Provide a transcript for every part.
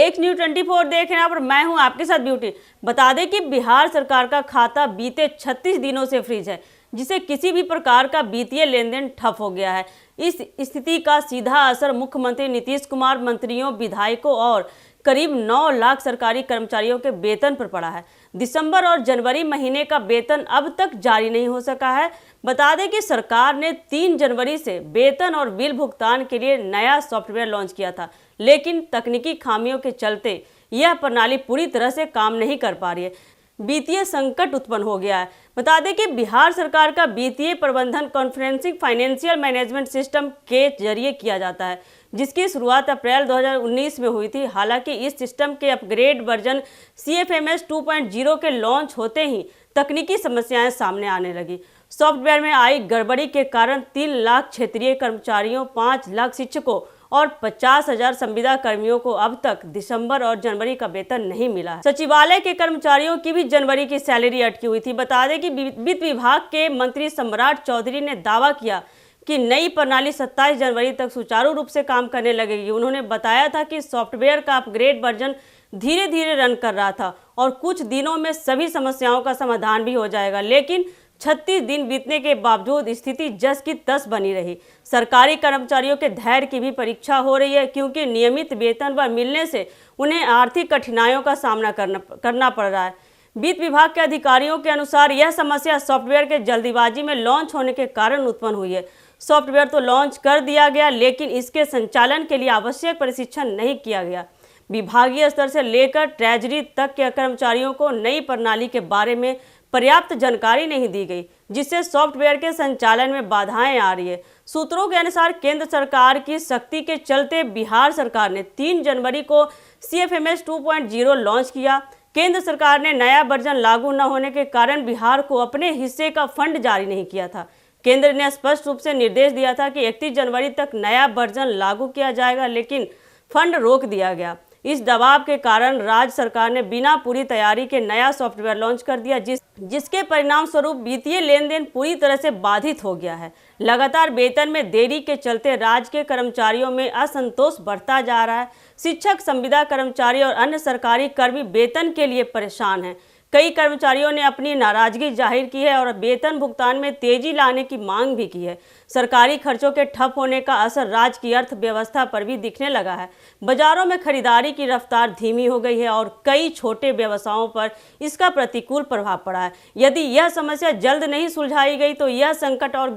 एक न्यूज़ 24 देख रहे हैं पर मैं हूं आपके साथ ब्यूटी। बता दें कि बिहार सरकार का खाता बीते 36 दिनों से फ्रीज है, जिसे किसी भी प्रकार का वित्तीय लेन देन ठप हो गया है। इस स्थिति का सीधा असर मुख्यमंत्री नीतीश कुमार, मंत्रियों, विधायकों और करीब 9 लाख सरकारी कर्मचारियों के वेतन पर पड़ा है। दिसंबर और जनवरी महीने का वेतन अब तक जारी नहीं हो सका है। बता दें कि सरकार ने 3 जनवरी से वेतन और बिल भुगतान के लिए नया सॉफ्टवेयर लॉन्च किया था, लेकिन तकनीकी खामियों के चलते यह प्रणाली पूरी तरह से काम नहीं कर पा रही है। वित्तीय संकट उत्पन्न हो गया है। बता दें कि बिहार सरकार का वित्तीय प्रबंधन कॉन्फ्रेंसिंग फाइनेंशियल मैनेजमेंट सिस्टम के जरिए किया जाता है, जिसकी शुरुआत अप्रैल 2019 में हुई थी। हालांकि इस सिस्टम के अपग्रेड वर्जन CFMS 2.0 के लॉन्च होते ही तकनीकी समस्याएं सामने आने लगी। सॉफ्टवेयर में आई गड़बड़ी के कारण 3 लाख क्षेत्रीय कर्मचारियों, 5 लाख शिक्षकों और 50,000 संविदा कर्मियों को अब तक दिसंबर और जनवरी का वेतन नहीं मिला है। सचिवालय के कर्मचारियों की भी जनवरी की सैलरी अटकी हुई थी। बता दें कि वित्त विभाग के मंत्री सम्राट चौधरी ने दावा किया कि नई प्रणाली 27 जनवरी तक सुचारू रूप से काम करने लगेगी। उन्होंने बताया था कि सॉफ्टवेयर का अपग्रेड वर्जन धीरे धीरे रन कर रहा था और कुछ दिनों में सभी समस्याओं का समाधान भी हो जाएगा, लेकिन 36 दिन बीतने के बावजूद स्थिति जस की तस बनी रही। सरकारी कर्मचारियों के धैर्य की भी परीक्षा हो रही है, क्योंकि नियमित वेतन पर मिलने से उन्हें आर्थिक कठिनाइयों का सामना करना पड़ रहा है। वित्त विभाग के अधिकारियों के अनुसार यह समस्या सॉफ्टवेयर के जल्दीबाजी में लॉन्च होने के कारण उत्पन्न हुई है। सॉफ्टवेयर तो लॉन्च कर दिया गया, लेकिन इसके संचालन के लिए आवश्यक प्रशिक्षण नहीं किया गया। विभागीय स्तर से लेकर ट्रेजरी तक के कर्मचारियों को नई प्रणाली के बारे में पर्याप्त जानकारी नहीं दी गई, जिससे सॉफ्टवेयर के संचालन में बाधाएं आ रही है। सूत्रों के अनुसार केंद्र सरकार की सख्ती के चलते बिहार सरकार ने 3 जनवरी को CFMS 2.0 लॉन्च किया। केंद्र सरकार ने नया वर्जन लागू न होने के कारण बिहार को अपने हिस्से का फंड जारी नहीं किया था। केंद्र ने स्पष्ट रूप से निर्देश दिया था कि 31 जनवरी तक नया वर्जन लागू किया जाएगा, लेकिन फंड रोक दिया गया। इस दबाव के कारण राज्य सरकार ने बिना पूरी तैयारी के नया सॉफ्टवेयर लॉन्च कर दिया, जिसके परिणाम स्वरूप वित्तीय लेन देन पूरी तरह से बाधित हो गया है। लगातार वेतन में देरी के चलते राज्य के कर्मचारियों में असंतोष बढ़ता जा रहा है। शिक्षक, संविदा कर्मचारी और अन्य सरकारी कर्मी वेतन के लिए परेशान हैं। कई कर्मचारियों ने अपनी नाराजगी जाहिर की है और वेतन भुगतान में तेजी लाने की मांग भी की है। सरकारी खर्चों के ठप होने का असर राज्य की अर्थव्यवस्था पर भी दिखने लगा है। बाजारों में खरीदारी की रफ्तार धीमी हो गई है और कई छोटे व्यवसायों पर इसका प्रतिकूल प्रभाव पड़ा है। यदि यह समस्या जल्द नहीं सुलझाई गई तो यह संकट और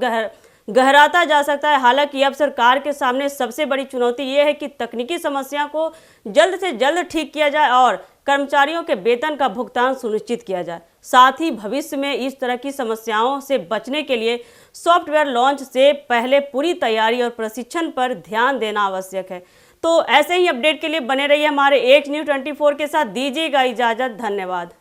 गहराता जा सकता है। हालांकि अब सरकार के सामने सबसे बड़ी चुनौती यह है कि तकनीकी समस्या को जल्द से जल्द ठीक किया जाए और कर्मचारियों के वेतन का भुगतान सुनिश्चित किया जाए। साथ ही भविष्य में इस तरह की समस्याओं से बचने के लिए सॉफ्टवेयर लॉन्च से पहले पूरी तैयारी और प्रशिक्षण पर ध्यान देना आवश्यक है। तो ऐसे ही अपडेट के लिए बने रहिए हमारे एक न्यूज़ 24 के साथ। दीजिएगा इजाजत। धन्यवाद।